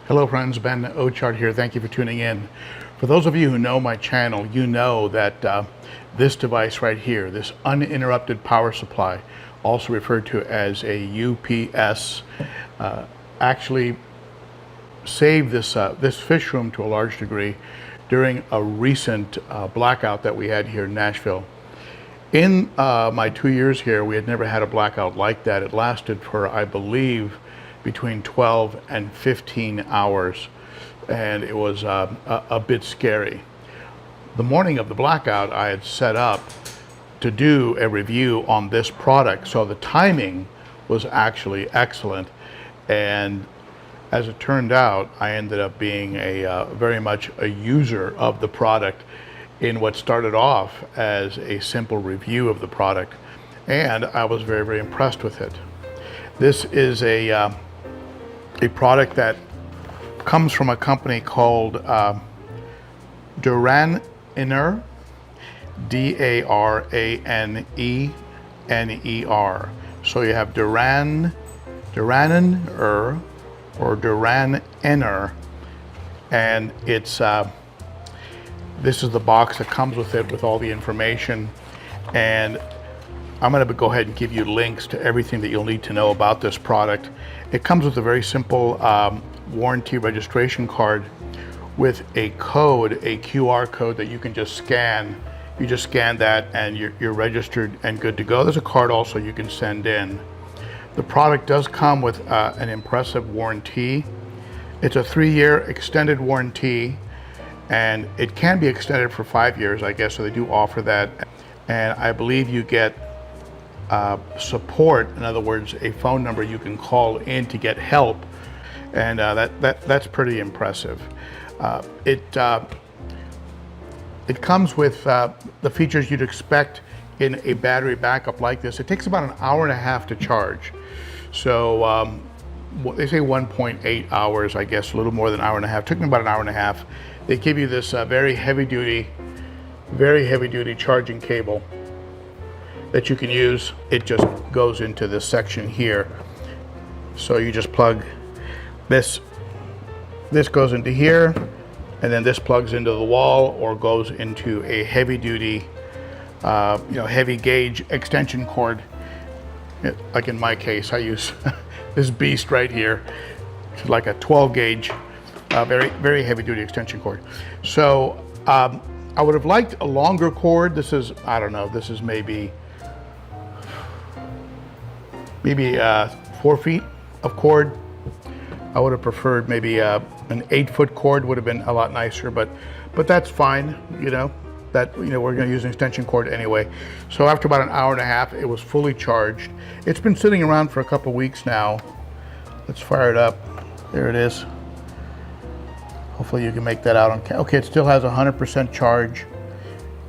Hello friends, Ben Ochart here. Thank you for tuning in. For those of you who know my channel, you know that this device right here, this uninterrupted power supply, also referred to as a UPS, actually saved this fish room to a large degree during a recent blackout that we had here in Nashville. In my 2 years here, we had never had a blackout like that. It lasted for, I believe, between 12 and 15 hours, and it was a bit scary. The morning of the blackout, I had set up to do a review on this product, so the timing was actually excellent. And as it turned out, I ended up being very much a user of the product in what started off as a simple review of the product, and I was very, very impressed with it. This is a product that comes from a company called DaranEner, DaranEner. So you have DaranEner or DaranEner, and it's this is the box that comes with it with all the information, and I'm going to go ahead and give you links to everything that you'll need to know about this product. It comes with a very simple warranty registration card with a code, a QR code that you can just scan. You just scan that and you're registered and good to go. There's a card also you can send in. The product does come with an impressive warranty. It's a 3-year extended warranty, and it can be extended for 5 years, I guess, so they do offer that. And I believe you get support, in other words, a phone number you can call in to get help, and that's pretty impressive. It comes with the features you'd expect in a battery backup like this. It takes about an hour and a half to charge, so they say 1.8 hours, I guess, a little more than an hour and a half. It took me about an hour and a half. They give you this very heavy duty charging cable that you can use. It just goes into this section here. So you just plug this goes into here, and then this plugs into the wall or goes into a heavy duty, heavy gauge extension cord. Like in my case, I use this beast right here. It's like a 12 gauge, very, very heavy duty extension cord. So I would have liked a longer cord. This is, I don't know, this is maybe 4 feet of cord. I would have preferred maybe an 8-foot cord would have been a lot nicer, but that's fine. We're going to use an extension cord anyway. So after about an hour and a half, it was fully charged. It's been sitting around for a couple weeks now. Let's fire it up. There it is. Hopefully you can make that out on camera. Okay, it still has 100% charge.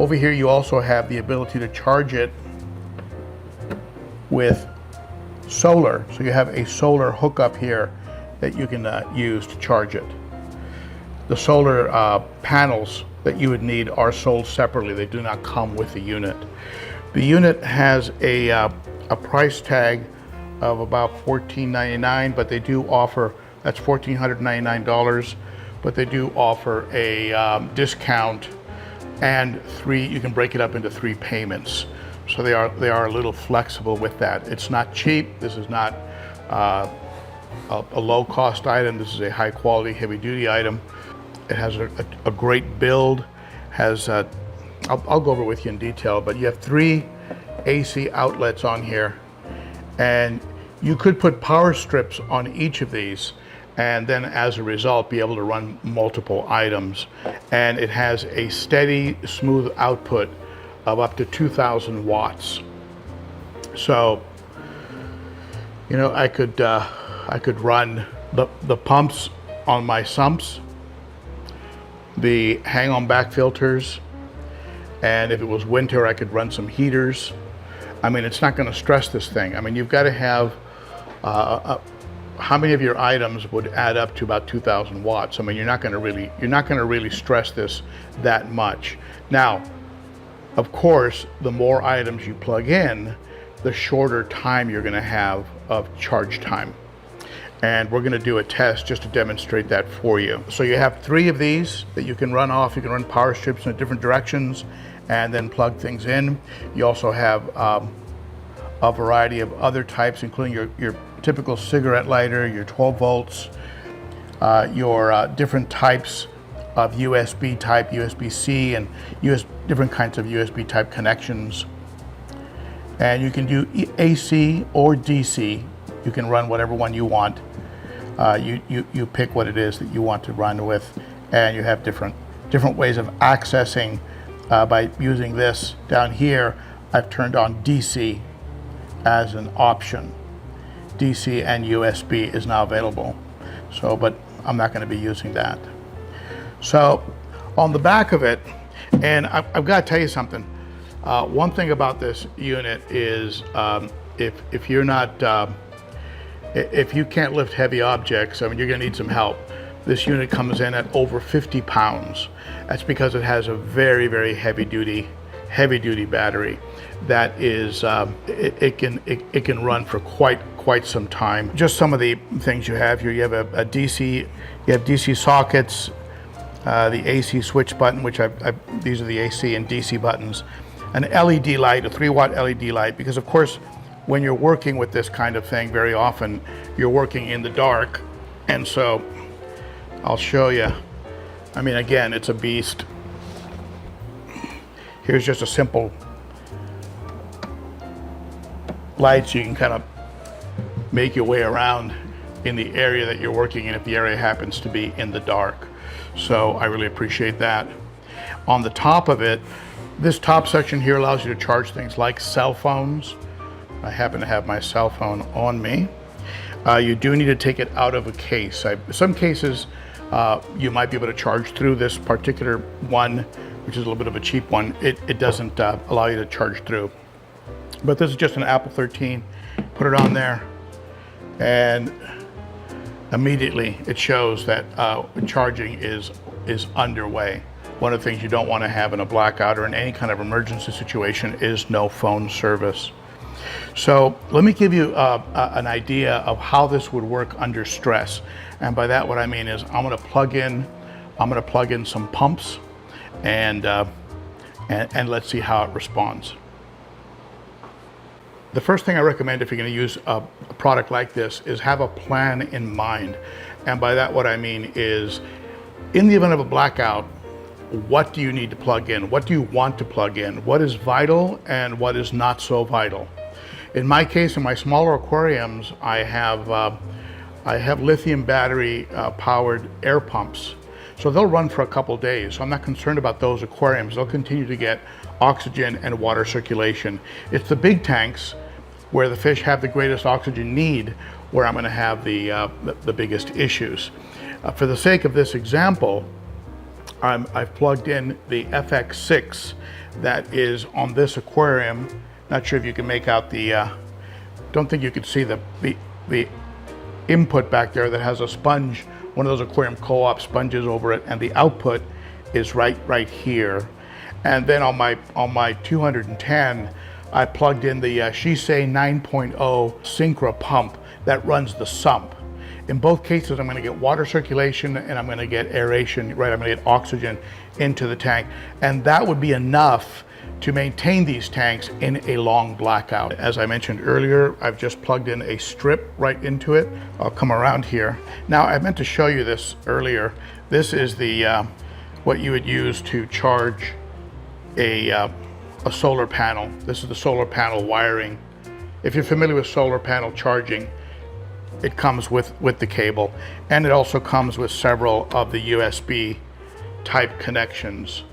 Over here you also have the ability to charge it with solar. So you have a solar hookup here that you can use to charge it. The solar panels that you would need are sold separately. They do not come with the unit. The unit has a price tag of about $14.99, but they do offer, that's $1,499, but they do offer a discount, and you can break it up into 3 payments. So they are a little flexible with that. It's not cheap. This is not a low-cost item. This is a high-quality, heavy-duty item. It has a great build. I'll go over it with you in detail, but you have 3 AC outlets on here, and you could put power strips on each of these, and then as a result be able to run multiple items. And it has a steady, smooth output of up to 2,000 watts. So, I could run the pumps on my sumps, the hang-on back filters, and if it was winter, I could run some heaters. I mean, it's not going to stress this thing. I mean, you've got to have how many of your items would add up to about 2,000 watts? I mean, you're not going to really stress this that much. Now, of course, the more items you plug in, the shorter time you're going to have of charge time. And we're going to do a test just to demonstrate that for you. So you have 3 of these that you can run off. You can run power strips in different directions and then plug things in. You also have a variety of other types, including your typical cigarette lighter, your 12 volts, your different types of USB type, USB-C, and different kinds of USB type connections. And you can do AC or DC. You can run whatever one you want. You pick what it is that you want to run with, and you have different ways of accessing by using this. Down here, I've turned on DC as an option. DC and USB is now available. So, but I'm not going to be using that. So, on the back of it, and I've got to tell you something. One thing about this unit is if you're not if you can't lift heavy objects, I mean, you're going to need some help. This unit comes in at over 50 pounds. That's because it has a very, very heavy duty battery that is it can run for quite some time. Just some of the things you have here. You have a DC. You have DC sockets, the AC switch button, which these are the AC and DC buttons. An LED light, a 3-watt LED light, because of course, when you're working with this kind of thing, very often you're working in the dark. And so I'll show you. I mean, again, it's a beast. Here's just a simple light so you can kind of make your way around in the area that you're working in if the area happens to be in the dark. So I really appreciate that. On the top of it, this top section here allows you to charge things like cell phones. I happen to have my cell phone on me. You do need to take it out of a case. Some cases you might be able to charge through. This particular one, which is a little bit of a cheap one, it doesn't allow you to charge through. But this is just an Apple 13. Put it on there, and immediately it shows that charging is underway. One of the things you don't want to have in a blackout or in any kind of emergency situation is no phone service. So let me give you an idea of how this would work under stress. And by that, what I mean is I'm going to plug in some pumps, and let's see how it responds. The first thing I recommend if you're going to use a product like this is have a plan in mind. And by that, what I mean is, in the event of a blackout, what do you need to plug in? What do you want to plug in? What is vital and what is not so vital? In my case, in my smaller aquariums, I have lithium battery powered air pumps. So they'll run for a couple days. So I'm not concerned about those aquariums. They'll continue to get oxygen and water circulation. It's the big tanks where the fish have the greatest oxygen need where I'm going to have the biggest issues. For the sake of this example, I've plugged in the FX6 that is on this aquarium. Not sure if you can make out don't think you can see the input back there that has a sponge, one of those aquarium co-op sponges over it, and the output is right here. And then on my 210, I plugged in the Shisei 9.0 Synchro pump that runs the sump. In both cases, I'm going to get water circulation and I'm going to get aeration, right? I'm going to get oxygen into the tank. And that would be enough to maintain these tanks in a long blackout. As I mentioned earlier, I've just plugged in a strip right into it. I'll come around here. Now, I meant to show you this earlier. This is the what you would use to charge a solar panel. This is the solar panel wiring. If you're familiar with solar panel charging, it comes with the cable, and it also comes with several of the USB type connections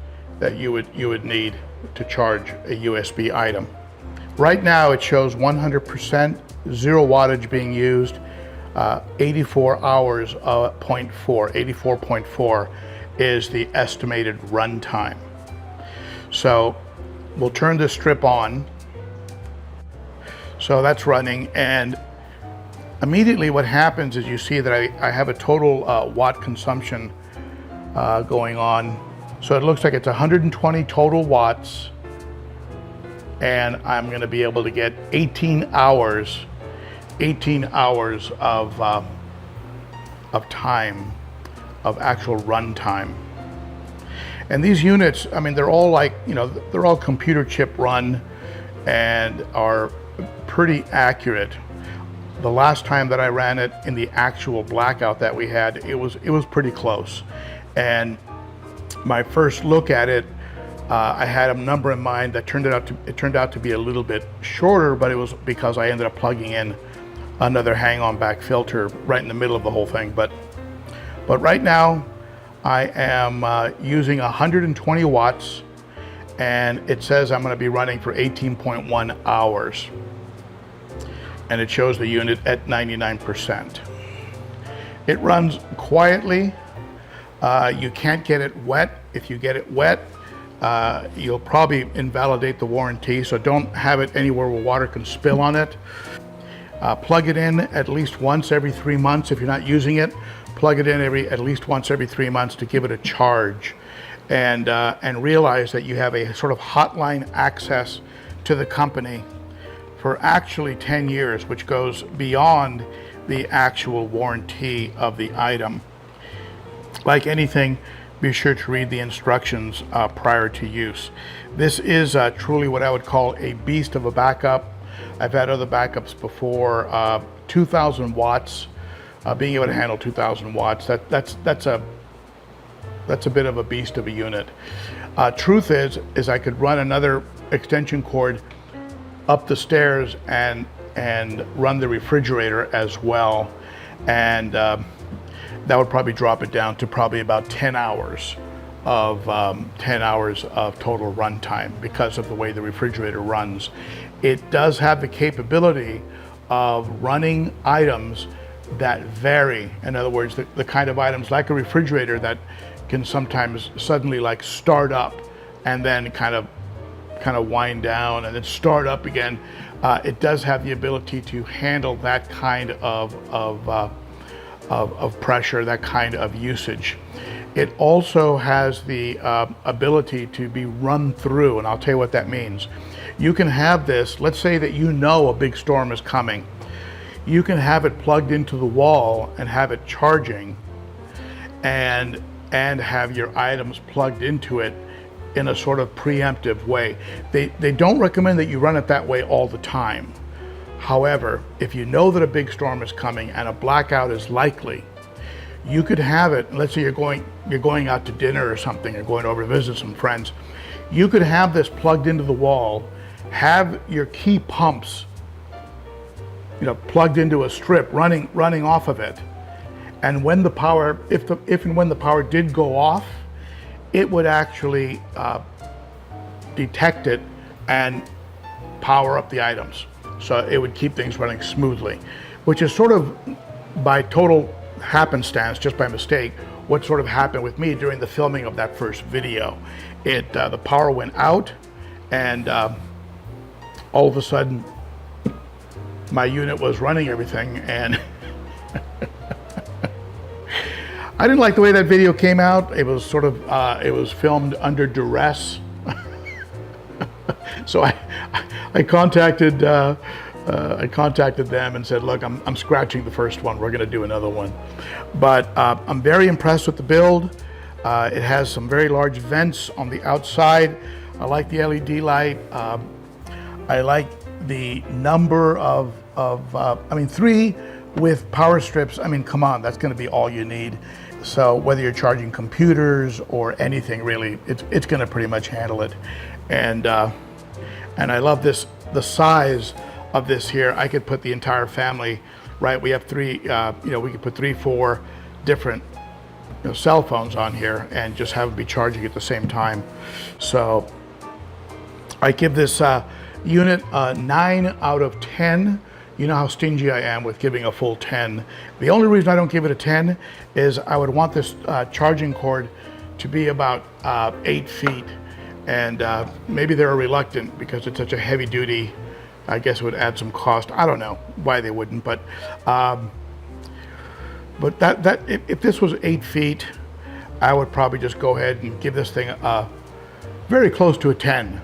that you would need to charge a USB item. Right now it shows 100%, 0 wattage being used, 84 hours, 84.4 is the estimated run time. So we'll turn this strip on. So that's running, and immediately what happens is you see that I have a total watt consumption going on. So it looks like it's 120 total watts, and I'm going to be able to get 18 hours of of time, of actual run time. And these units, I mean, they're all like, you know, they're all computer chip run and are pretty accurate. The last time that I ran it in the actual blackout that we had, it was pretty close. And my first look at it, I had a number in mind that turned out to be a little bit shorter, but it was because I ended up plugging in another hang-on back filter right in the middle of the whole thing. But right now I am using 120 watts, and it says I'm going to be running for 18.1 hours, and it shows the unit at 99%. It runs quietly. You can't get it wet. If you get it wet, you'll probably invalidate the warranty, so don't have it anywhere where water can spill on it. Plug it in at least once every 3 months. If you're not using it, plug it in at least once every 3 months to give it a charge, and realize that you have a sort of hotline access to the company for actually 10 years, which goes beyond the actual warranty of the item. Like anything, be sure to read the instructions prior to use. This is truly what I would call a beast of a backup. I've had other backups before. 2,000 watts, being able to handle 2,000 watts, that's a bit of a beast of a unit. Truth is I could run another extension cord up the stairs and run the refrigerator as well, and that would probably drop it down to probably about 10 hours of total run time because of the way the refrigerator runs. It does have the capability of running items that vary. In other words, the kind of items like a refrigerator that can sometimes suddenly like start up and then kind of wind down and then start up again. It does have the ability to handle that kind of pressure, that kind of usage. It also has the ability to be run through, and I'll tell you what that means. You can have this, let's say that you know a big storm is coming. You can have it plugged into the wall and have it charging, and have your items plugged into it in a sort of preemptive way. They don't recommend that you run it that way all the time. However, if you know that a big storm is coming and a blackout is likely, you could have it, let's say you're going out to dinner or something, or going over to visit some friends, you could have this plugged into the wall, have your key pumps, you know, plugged into a strip running off of it, and when the power, if and when the power did go off, it would actually detect it and power up the items. So it would keep things running smoothly, which is sort of by total happenstance, just by mistake, what sort of happened with me during the filming of that first video. The power went out, and all of a sudden my unit was running everything, and I didn't like the way that video came out. It was sort of, it was filmed under duress. So I contacted them and said, look, I'm scratching the first one. We're going to do another one. But I'm very impressed with the build. It has some very large vents on the outside. I like the LED light. I like the number of 3 with power strips. I mean, come on, that's going to be all you need. So whether you're charging computers or anything really, it's going to pretty much handle it. And I love this, the size of this here. I could put the entire family, right? We have 3, we could put 3, 4 different cell phones on here and just have them be charging at the same time. So I give this unit a 9 out of 10. You know how stingy I am with giving a full 10. The only reason I don't give it a 10 is I would want this charging cord to be about 8 feet. And maybe they're reluctant because it's such a heavy duty. I guess it would add some cost. I don't know why they wouldn't, but that if this was 8 feet, I would probably just go ahead and give this thing very close to a 10.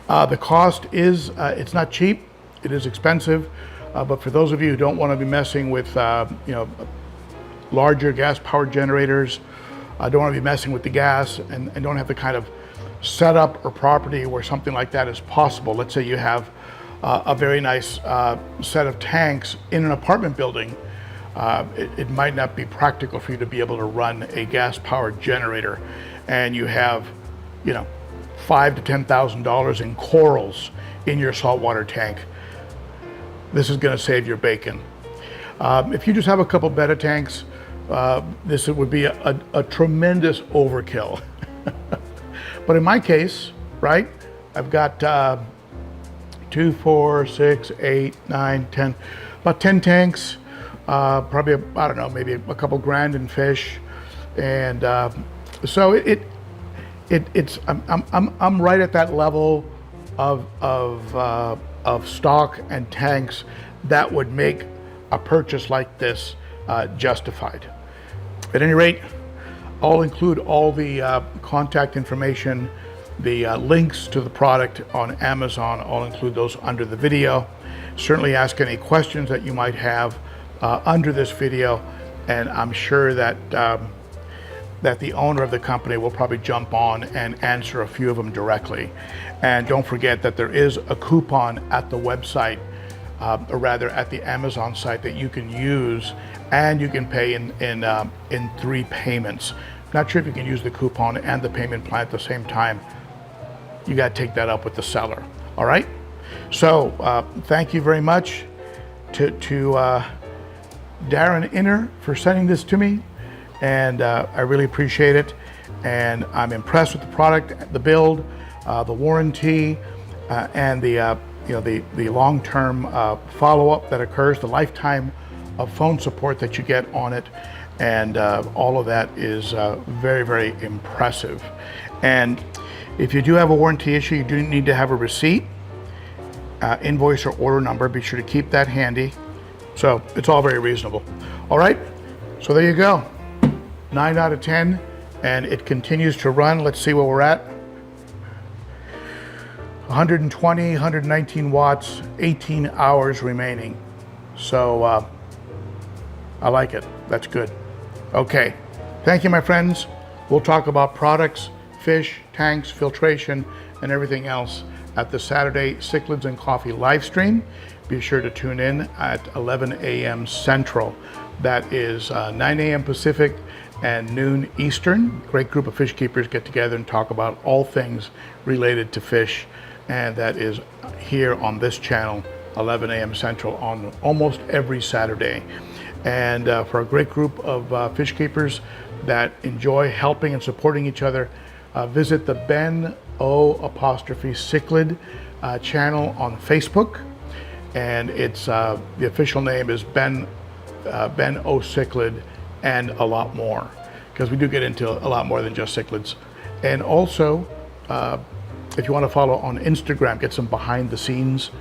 The cost is, it's not cheap, it is expensive. But for those of you who don't want to be messing with larger gas-powered generators, don't want to be messing with the gas, and don't have the kind of setup or property where something like that is possible. Let's say you have a very nice set of tanks in an apartment building. It might not be practical for you to be able to run a gas-powered generator, and you have, $5,000 to $10,000 in corals in your saltwater tank. This is going to save your bacon. If you just have a couple betta tanks, this would be a tremendous overkill. But in my case, right, I've got 2, 4, 6, 8, 9, 10, about 10 tanks, probably, I don't know, maybe a couple grand in fish. And so I'm right at that level of stock and tanks that would make a purchase like this justified. At any rate, I'll include all the contact information, the links to the product on Amazon. I'll include those under the video. Certainly ask any questions that you might have under this video, and I'm sure that that the owner of the company will probably jump on and answer a few of them directly. And don't forget that there is a coupon at the website, or rather at the Amazon site, that you can use, and you can pay in 3 payments. Not sure if you can use the coupon and the payment plan at the same time. You got to take that up with the seller. All right. So thank you very much to DaranEner for sending this to me, and I really appreciate it. And I'm impressed with the product, the build, the warranty, and the long-term follow-up that occurs, the lifetime of phone support that you get on it, and all of that is very, very impressive. And if you do have a warranty issue, you do need to have a receipt, invoice, or order number. Be sure to keep that handy. So it's all very reasonable. All right, so there you go. 9 out of 10, and it continues to run. Let's see where we're at. 120, 119 watts, 18 hours remaining. So I like it. That's good. Okay, thank you, my friends. We'll talk about products, fish, tanks, filtration, and everything else at the Saturday Cichlids and Coffee live stream. Be sure to tune in at 11 a.m. Central. That is 9 a.m. Pacific and noon Eastern. Great group of fish keepers get together and talk about all things related to fish, and that is here on this channel, 11 a.m. Central, on almost every Saturday. And for a great group of fish keepers that enjoy helping and supporting each other, visit the Ben O' Cichlid channel on Facebook, and it's the official name is Ben O' Cichlid and a lot more, because we do get into a lot more than just cichlids. And also, if you want to follow on Instagram, get some behind the scenes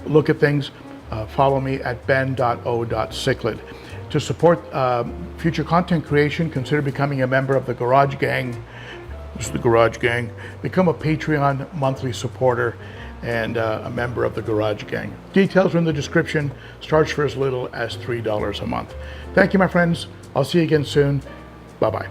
look at things, follow me at ben.o.cichlid. To support future content creation, consider becoming a member of the Garage Gang. This is the Garage Gang. Become a Patreon monthly supporter and a member of the Garage Gang. Details are in the description. Starts for as little as $3 a month. Thank you, my friends. I'll see you again soon. Bye-bye.